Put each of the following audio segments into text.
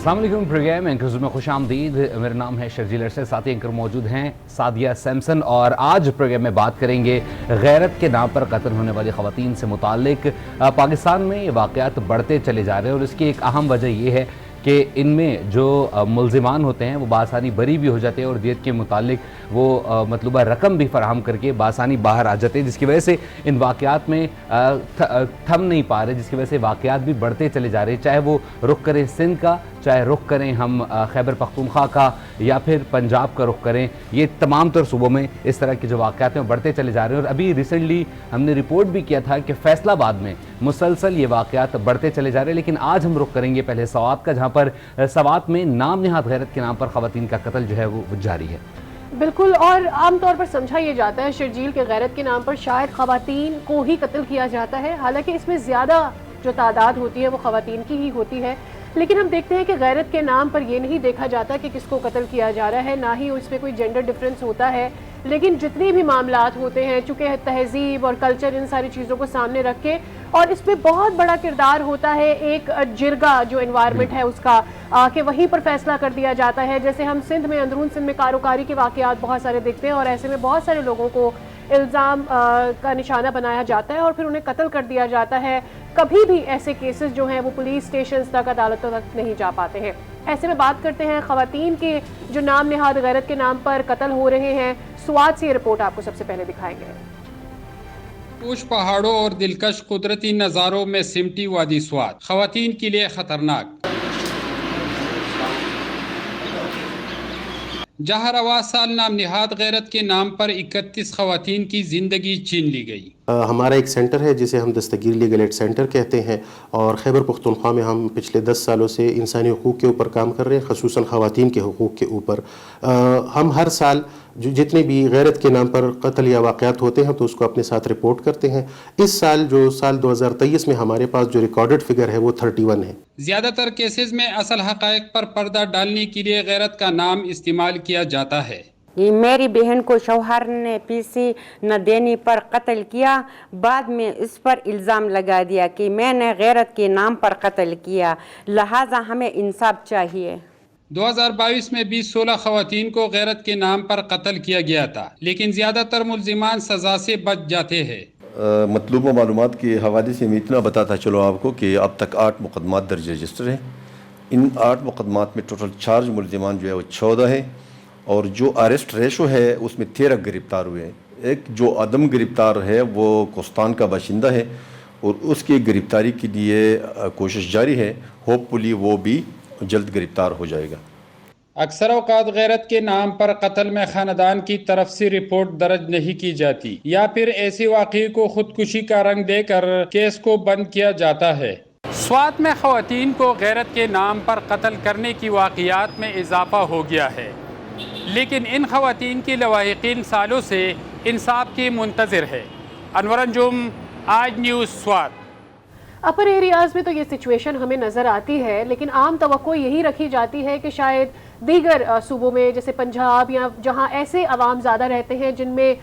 अस्सलाम वालेकुम। Programme anchors में खुश आमदीद। मेरा नाम है शर्जील अरशद, साथी एंकर मौजूद हैं सादिया सैमसन, और आज प्रोग्राम में बात करेंगे गैरत के नाम पर कत्ल होने वाली ख़वातीन से मुताल्लिक। पाकिस्तान में ये वाक़यात बढ़ते चले जा रहे हैं और इसकी एक अहम वजह ये है कि इनमें जो मुल्ज़िमान होते हैं वो बासानी बरी भी हो जाते हैं और दियत के मुतालिक वो मतलूबा रकम भी फराहम करके बासानी बाहर आ जाते हैं, जिसकी वजह से इन वाक़यात में थम नहीं पा रहे, जिसकी वजह से वाक़यात भी बढ़ते चले जा रहे हैं। चाहे वो रुख करें सिंध का, चाहे रुख करें हम खैबर पख्तूनख्वा का, या फिर पंजाब का रुख करें, ये तमाम तर सूबों में इस तरह के जो वाक़यात हैं बढ़ते चले जा रहे हैं। और अभी रिसेंटली हमने रिपोर्ट भी किया था कि फैसलाबाद में मुसलसल ये वाक़यात बढ़ते चले जा रहे हैं। लेकिन आज हम रुख करेंगे पहले सवात का, जहाँ पर सवात में नाम निहाद गैरत के नाम पर ख़वातीन का कत्ल जो है वो जारी है। बिल्कुल, और आम तौर पर समझा ये जाता है शर्जील के गैरत के नाम पर शायद ख़वातीन को ही कत्ल किया जाता है, हालांकि इसमें ज़्यादा जो तादाद होती है वो ख़वातीन की ही होती है। लेकिन हम देखते हैं कि गैरत के नाम पर ये नहीं देखा जाता कि किसको कत्ल किया जा रहा है, ना ही इसमें कोई जेंडर डिफरेंस होता है। लेकिन जितने भी मामलात होते हैं, चूँकि तहजीब और कल्चर इन सारी चीज़ों को सामने रख के, और इस पर बहुत बड़ा किरदार होता है एक जिरगा जो एनवायरनमेंट है उसका, कि वहीं पर फैसला कर दिया जाता है। जैसे हम सिंध में, अंदरून सिंध में कारोकारी के वाक़यात बहुत सारे देखते हैं, और ऐसे में बहुत सारे लोगों को इल्ज़ाम का निशाना बनाया जाता है और फिर उन्हें कत्ल कर दिया जाता है। कभी भी ऐसे केसेस जो हैं वो पुलिस स्टेशन तक, अदालतों तक नहीं जा पाते हैं। ऐसे में बात करते हैं ख़वातीन के जो नाम निहाद गैरत के नाम पर कत्ल हो रहे हैं। स्वात से ये रिपोर्ट आपको सबसे पहले दिखाएंगे। पूछ पहाड़ों और दिलकश कुदरती नज़ारों में सिमटी वादी स्वात ख़वातीन के लिए ख़तरनाक, जहाँ रवा साल नाम निहाद गैरत के नाम पर 31 ख़वातीन की ज़िंदगी छीन ली गई। हमारा एक सेंटर है जिसे हम दस्तगीर लीगल एड सेंटर कहते हैं, और खैबर पख्तूनख्वा में हम पिछले 10 सालों से इंसानी हुकूक़ के ऊपर काम कर रहे हैं, ख़ुसूसन ख़वातीन के हुकूक़ के ऊपर। हम हर साल जितने भी गैरत के नाम पर कत्ल या वाक़यात होते हैं तो उसको अपने साथ रिपोर्ट करते हैं। इस साल जो साल 2023 में हमारे पास जो रिकॉर्डेड फिगर है वो 31 है। ज़्यादातर केसेस में असल हक़ाइक़ पर पर्दा डालने के लिए गैरत का नाम इस्तेमाल किया जाता है। मेरी बहन को शौहर ने पीसी न देने पर कत्ल किया, बाद में इस पर इल्ज़ाम लगा दिया कि मैंने गैरत के नाम पर कत्ल किया, लिहाजा हमें इंसाफ चाहिए। 2022 में भी 16 ख़वातीन को गैरत के नाम पर कत्ल किया गया था, लेकिन ज़्यादातर मुल्ज़िमान सज़ा से बच जाते हैं। मतलूबा मालूमात के हवाले से मैं इतना बताता चलो आपको कि अब तक 8 मुकदमात दर्ज रजिस्टर हैं। इन 8 मुकदमात में टोटल चार्ज मुल्ज़िमान जो है वो 14 है, और जो अरेस्ट रेशो है उसमें 13 गिरफ्तार हुए हैं। एक जो अदम गिरफ्तार है वो कोस्तान का बाशिंदा है और उसकी गिरफ्तारी के लिए कोशिश जारी है। होपफुली वो भी जल्द गिरफ्तार हो जाएगा। अक्सर औकात गैरत के नाम पर कत्ल में खानदान की तरफ से रिपोर्ट दर्ज नहीं की जाती, या फिर ऐसे वाक़ये को खुदकुशी का रंग देकर केस को बंद किया जाता है। स्वात में ख़वातीन को गैरत के नाम पर कत्ल करने की वाक़यात में इजाफा हो गया है, लेकिन इन ख़वातीन की लवाहिकीन सालों से इंसाफ की मुंतज़िर है। अनवर अंजुम, आज न्यूज़ स्वात। अपर एरियाज़ में तो ये सिचुएशन हमें नज़र आती है, लेकिन आम तवक्को यही रखी जाती है कि शायद दीगर सूबों में जैसे पंजाब या जहाँ ऐसे अवाम ज़्यादा रहते हैं जिनमें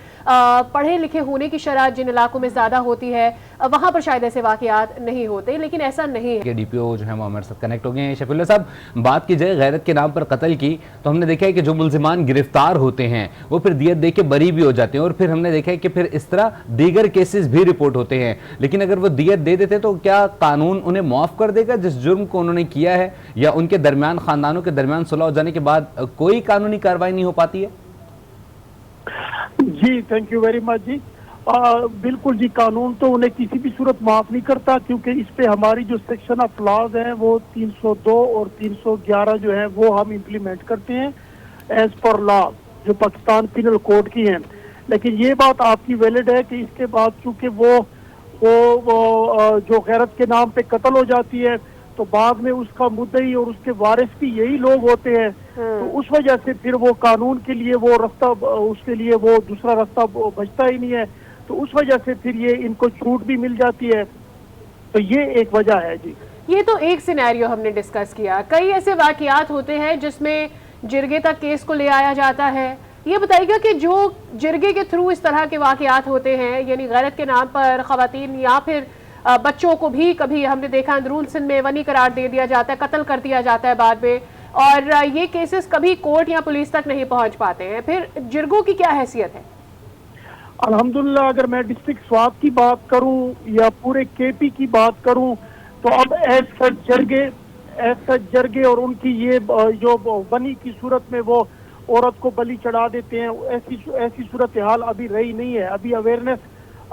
पढ़े लिखे होने की शरह जिन इलाकों में ज़्यादा होती है, वहाँ पर शायद ऐसे वाक़यात नहीं होते, लेकिन ऐसा नहीं है। DPO जो है वो हमारे साथ कनेक्ट हो गए हैं। शफीउल्लाह साहब, बात की जाए गैरत के नाम पर कत्ल की, तो हमने देखा है कि जो मुल्ज़िमान गिरफ्तार होते हैं वो फिर दियत दे के बरी भी हो जाते हैं, और फिर हमने देखा है कि फिर इस तरह दीगर केसेस भी रिपोर्ट होते हैं। लेकिन अगर वो दियत दे देते तो क्या कानून उन्हें माफ़ कर देगा जिस जुर्म को उन्होंने किया है, या उनके दरमियान, ख़ानदानों के दरमियान सुलह हो जाने के बाद कोई कानूनी कार्रवाई नहीं हो पाती है? जी, थैंक यू वेरी मच जी। बिल्कुल जी, कानून तो उन्हें किसी भी सूरत माफ नहीं करता, क्योंकि इस पे हमारी जो सेक्शन ऑफ लॉज हैं वो 302 और 311 जो है वो हम इम्प्लीमेंट करते हैं एज पर लॉ, जो पाकिस्तान पिनल कोड की हैं। लेकिन ये बात आपकी वैलिड है कि इसके बाद चूंकि वो जो गैरत के नाम पे कत्ल हो जाती है तो बाद में उसका मुद्दई और उसके वारिस भी यही लोग होते हैं, तो उस वजह से फिर वो कानून के लिए वो रास्ता, उसके लिए वो दूसरा रास्ता बचता ही नहीं है, तो उस वजह से फिर ये इनको छूट भी मिल जाती है। तो ये एक वजह है जी। ये तो एक सिनेरियो हमने डिस्कस किया, कई ऐसे वाक़यात होते हैं जिसमें जिरगे तक केस को ले आया जाता है। ये बताइएगा कि जो जिरगे के थ्रू इस तरह के वाक़यात होते हैं, यानी गैरत के नाम पर ख़वातीन या फिर बच्चों को भी कभी हमने देखा अंदरून सिंध में वनी करार दे दिया जाता है, कत्ल कर दिया जाता है बाद में, और ये केसेस कभी कोर्ट या पुलिस तक नहीं पहुंच पाते हैं। फिर जिरगों की क्या हैसियत है? अल्हम्दुलिल्लाह अगर मैं डिस्ट्रिक्ट स्वाब की बात करूं या पूरे केपी की बात करूं तो अब ऐसा जरगे और उनकी ये जो बनी की सूरत में वो औरत को बलि चढ़ा देते हैं, ऐसी सूरत हाल अभी रही नहीं है। अभी अवेयरनेस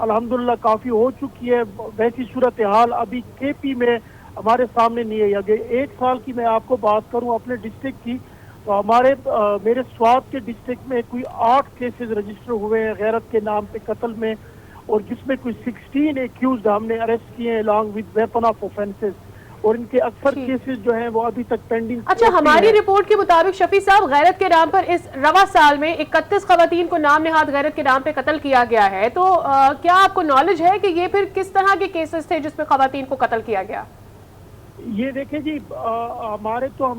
अल्हम्दुलिल्लाह काफ़ी हो चुकी है, वैसी सूरत हाल अभी केपी में हमारे सामने नहीं है। अगर 1 साल की मैं आपको बात करूं अपने डिस्ट्रिक्ट की तो मेरे स्वाब के डिस्ट्रिक्ट में कोई 8 केसेस रजिस्टर हुए हैं गैरत के नाम पे कत्ल में, और जिसमें कोई 16 एक्यूज्ड हमने अरेस्ट किए हैं along with weapon of offences, और इनके अक्सर केसेस जो हैं वो अभी तक पेंडिंग। अच्छा, हमारी रिपोर्ट के मुताबिक शफी साहब गैरत के नाम पर इस रवा साल में 31 खवातीन को नाम नेहाद गैरत के नाम पे कत्ल किया गया है, तो क्या आपको नॉलेज है कि ये फिर किस तरह के केसेस थे जिसमें खवातीन को कत्ल किया गया? ये देखें जी, हमारे तो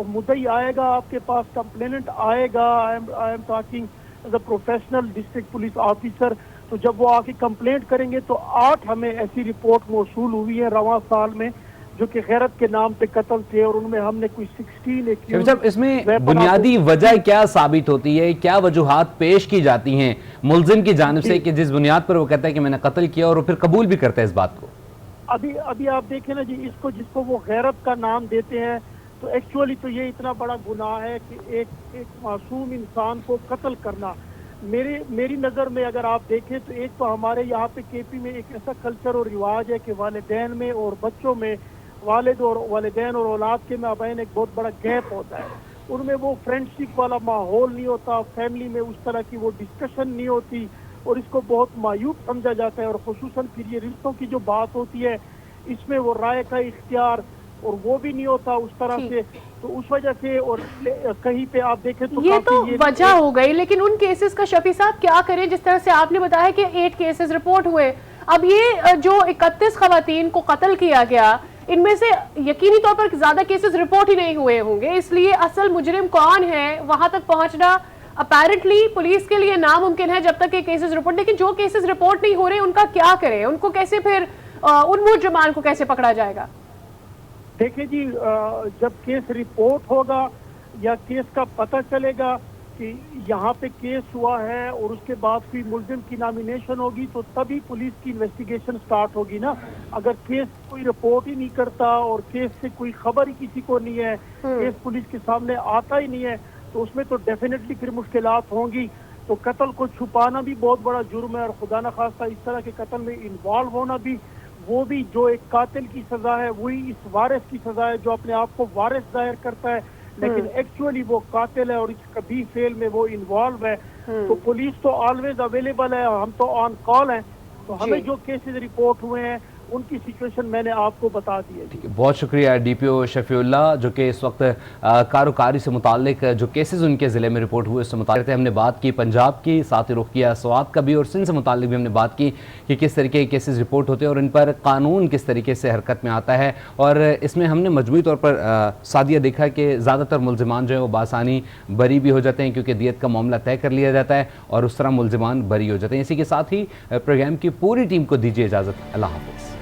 मुद्दई आएगा, आपके पास कंप्लेनेंट आएगा। I am talking as a professional district police officer. तो जब वो आके कंप्लेंट करेंगे तो 8 हमें ऐसी रिपोर्ट मौसूल हुई है रवां साल में जो कि गैरत के नाम पे कत्ल थे, और उनमें हमने कोई 16 इसमें बुनियादी वजह क्या साबित होती है, क्या वजूहात पेश की जाती हैं मुल्जिम की जानिब से कि जिस बुनियाद पर वो कहता है कि मैंने कत्ल किया, और वो फिर कबूल भी करता है इस बात को? अभी आप देखें ना जी, जिसको वो गैरत का नाम देते हैं, तो एक्चुअली तो ये इतना बड़ा गुनाह है कि एक मासूम इंसान को कत्ल करना। मेरी नज़र में अगर आप देखें तो एक तो हमारे यहाँ पे केपी में एक ऐसा कल्चर और रिवाज है कि वालिदैन में और बच्चों में, वालिदैन और औलाद के माबैन एक बहुत बड़ा गैप होता है। उनमें वो फ्रेंडशिप वाला माहौल नहीं होता, फैमिली में उस तरह की वो डिस्कशन नहीं होती, और इसको बहुत मायूब समझा जाता है। और खुसूसन फिर ये रिश्तों की जो बात होती है इसमें वो राय का इख्तियार और वो भी नहीं होता उस तरह से, तो उस वजह से। और कहीं पे आप देखें तो ये तो वजह हो गई, लेकिन उन केसेस का शफी साहब क्या करें? जिस तरह से आपने बताया कि 8 केसेस रिपोर्ट हुए, अब ये जो 31 खवातीन को कत्ल किया गया, इनमें से यकीनी तौर पर ज्यादा केसेस रिपोर्ट ही नहीं हुए होंगे, इसलिए असल मुजरिम कौन है वहां तक पहुंचना अपेरेंटली पुलिस के लिए नामुमकिन है जब तक ये केसेस रिपोर्ट। लेकिन जो केसेस रिपोर्ट नहीं हो रहे उनका क्या करें? उनको कैसे फिर उन मुजरिमान को कैसे पकड़ा जाएगा? देखिए जी, जब केस रिपोर्ट होगा या केस का पता चलेगा कि यहाँ पे केस हुआ है और उसके बाद कोई मुल्जिम की नॉमिनेशन होगी, तो तभी पुलिस की इन्वेस्टिगेशन स्टार्ट होगी ना। अगर केस कोई रिपोर्ट ही नहीं करता और केस से कोई खबर ही किसी को नहीं है, केस पुलिस के सामने आता ही नहीं है, तो उसमें तो डेफिनेटली फिर मुश्किलात होंगी। तो कत्ल को छुपाना भी बहुत बड़ा जुर्म है, और खुदा न खास्ता इस तरह के कत्ल में इन्वॉल्व होना भी, वो भी जो एक कातिल की सजा है वही इस वारिस की सजा है जो अपने आप को वारिस जाहिर करता है, लेकिन एक्चुअली वो कातिल है और इस कभी फेल में वो इन्वॉल्व है। तो पुलिस तो ऑलवेज अवेलेबल है, हम तो ऑन कॉल हैं, तो हमें जो केसेस रिपोर्ट हुए हैं उनकी सिचुएशन मैंने आपको बता दी है। ठीक है, बहुत शुक्रिया डीपीओ शफीउल्लाह, जो कि इस वक्त कारोकारी से मुतालिक जो केसेस उनके ज़िले में रिपोर्ट हुए उससे मुतालिक हमने बात की, पंजाब की, साथ ही रुख किया स्वात का भी, और सिंध से मुतालिक भी हमने बात की कि किस तरीके के केसेस रिपोर्ट होते हैं और इन पर कानून किस तरीके से हरकत में आता है। और इसमें हमने मजमूई तौर पर सादिया देखा कि ज़्यादातर मुल्जिमान जो है वो बासानी बरी भी हो जाते हैं, क्योंकि दियत का मामला तय कर लिया जाता है और उस तरह मुल्जिमान बरी हो जाते हैं। इसी के साथ ही प्रोग्राम की पूरी टीम को दीजिए इजाज़त। अल्लाह हाफ़िज़।